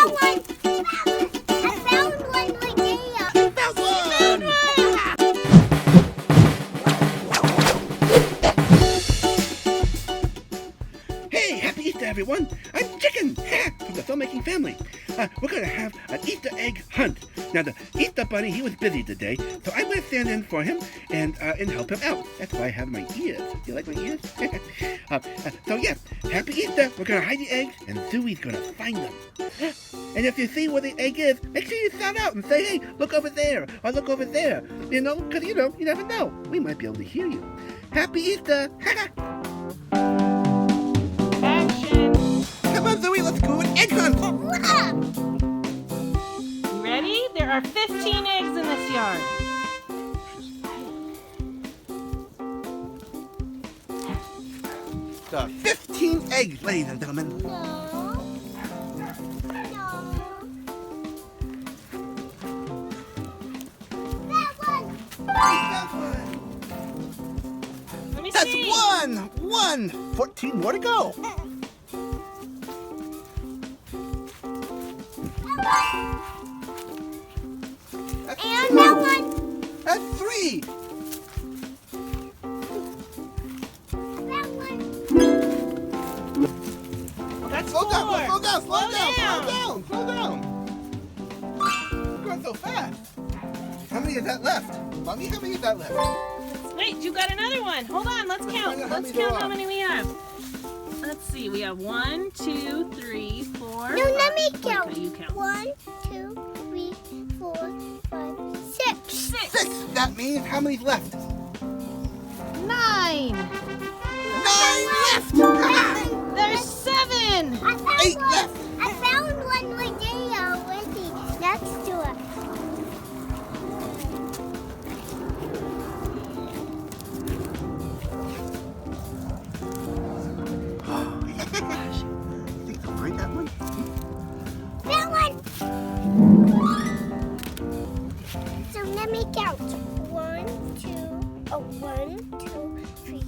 found one. I found one right there. You found one. Hey, happy Easter, everyone. I'm Chicken from the filmmaking family. We're going to have an Easter egg hunt. Now, the Easter bunny, he was busy today, so I'm going to stand in for him and help him out. That's why I have my ears. You like my ears? So, yeah, happy Easter. We're going to hide the eggs, and ZOOEY'S going to find them. And if you see where the egg is, make sure you shout out and say, hey, look over there, or look over there. You know, because, you never know. We might be able to hear you. Happy Easter. Action! Come on, ZOOEY, let's go an egg hunt. You ready? There are 15 eggs in this yard. There are 15 eggs, ladies and gentlemen. No. That one. Let me That's see. one. 14 more to go. That's And two. that one. That's 3. That one. That's Slow 4. down, slow down. Slow down. You're going so fast. How many is that left? Mommy, how many is that left? Wait, you got another one. Hold on, let's count. find out how Let's many there count how are. many we have. Let's see, we have 1, 2, 3, 4. No, let me count. Okay, you count. 1, 2, 3, 4, 5, 6. 6. That means how many's left? 9. 9 left. There's 7. I found 8 one. left. I found one right there already. Next to it. Think you'll find that one? That one. So let me count. 1, 2, 3,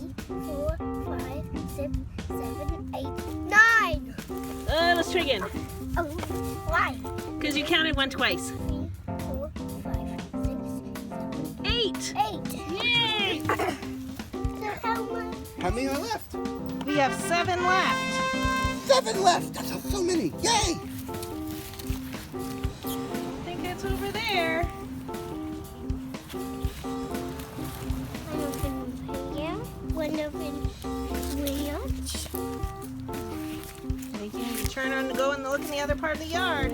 4, 5, 6, 7, 8, 9. Let's try again. Oh, why? Because you counted one twice. 3, 4, 5, 6, 8. 8. Yay! So how much? How many are left? We have 7 left. 7 left. That's so many. Yay! I think it's over there. One of them here. One of them here. I think you need to turn around and go and look in the other part of the yard.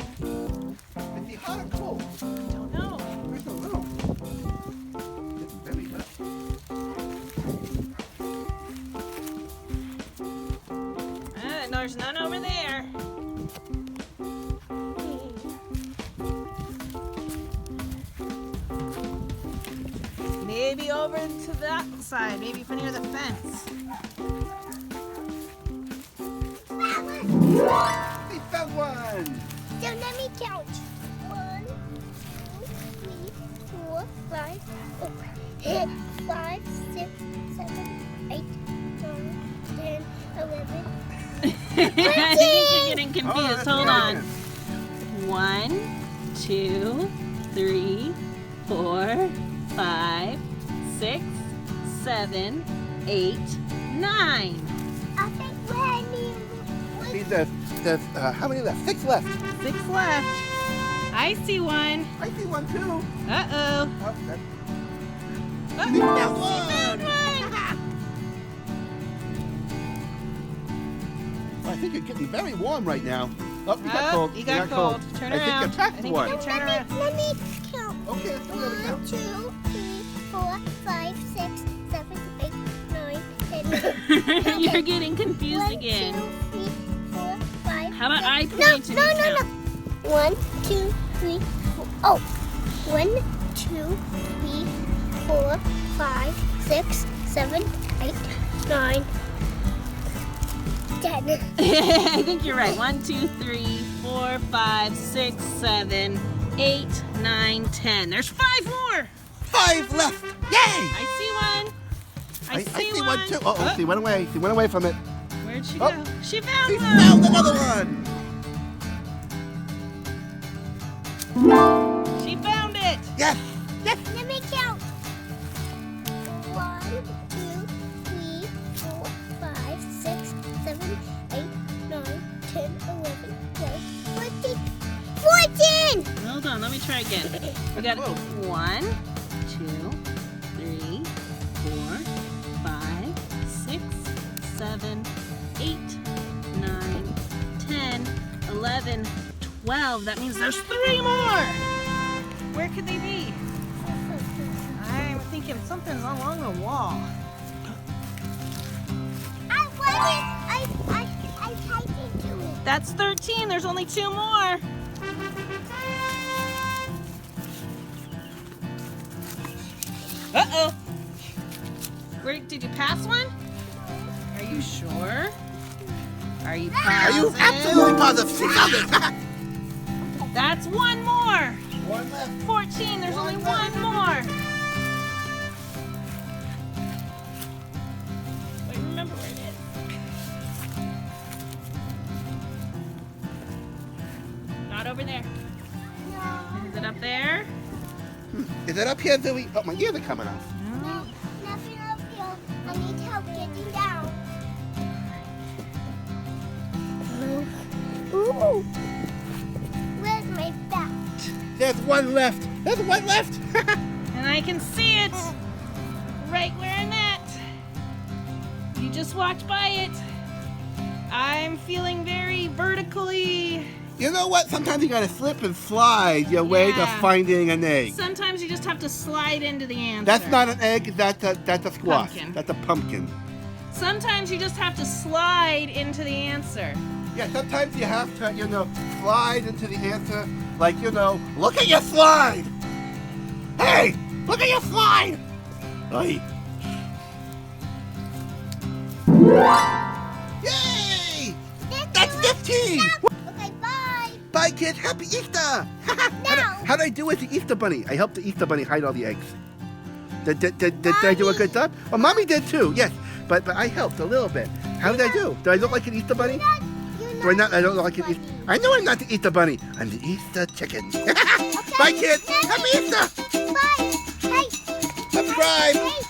Is he hot or cold? Don't know. There's no room. It's very wet. No, there's none over there. Maybe over to that side. Maybe up near the fence. He found one. So let me count. 1, 2, 3, 4, 5, 5, 6, 7, 8, 9, 10, 11. I think you're getting confused. Oh, Hold that's on. 1, 2, 3, 4, 5, 6, 7, 8, 9. I think See, there's how many left? 6 left. 6 left. I see one. I see one too. Uh-oh. Oh, that's... Oh, You found found one. one. I think you're getting very warm right now. Oh, you got Oh, cold. you got cold. Turn I around. think you trapped I think one. you can turn around. Let me count. Okay, let's go to 1, 2, 3, 4, 5, 6, 7, 8, 9, 10. You're getting confused 1, again. 2, 3, 4, 5. How about I 6. point and No, you no, no, count? no. 1, 2, 3, 4. Oh. 1, 2, 3, 4, 5, 6, 7, 8, 9, 10. I think you're right. 1, 2, 3, 4, 5, 6, 7, 8, 9, 10. There's 5 more. 5 left. Yay! I see one. I see one too. Oh, she went away. She went away from it. Where'd she Oh. go? She found She one. found another one. She found it. Yes. Yes. Let me count. 1, 2, 3, 4, 5, 6, 7, 8, 9, 10, 11, 12, 13, 14! Hold on, let me try again. We got Whoa. 1, 2, 3, 4, 5, 6, 7, 8, 9, 10, 11, 12. That means there's 3 more. Where could they be? I'm thinking something's along the wall. I won it! I typed into it. That's 13. There's only 2 more. Uh-oh. Where did you pass one? Are you sure? Are you Are you positive? absolutely positive? She found it. That's 1 more. One left. 14. There's only 1 more. Wait, remember where it is. Not over there. No. Is it up there? Is it up here, Zooey? Oh, my ears are coming off. No. Nothing up here. I need help getting down. Ooh. Where's my bat? There's one left. There's one left. And I can see it right where I'm at. You just walked by it. I'm feeling very vertically. You know what? Sometimes you gotta slip and slide your way to Yeah. finding an egg. Sometimes you just have to slide into the answer. That's not an egg. That's a squash. Pumpkin. That's a pumpkin. Sometimes you just have to slide into the answer. Yeah, sometimes you have to, slide into the answer. Like, look at your slide. Hey, look at your slide. Oy. Yay! That's 15. Okay, bye. Bye, kids. Happy Easter. How'd I do with the Easter Bunny? I helped the Easter Bunny hide all the eggs. Did I do a good job? Well, Mommy did too, yes. But I helped a little bit. How did I do? Do I look like an Easter Bunny? You're I don't look like an Easter. I know I'm not the Easter Bunny. I'm the Easter chicken. Bye, kids. Happy Easter. Bye. Hey. Subscribe. Hey.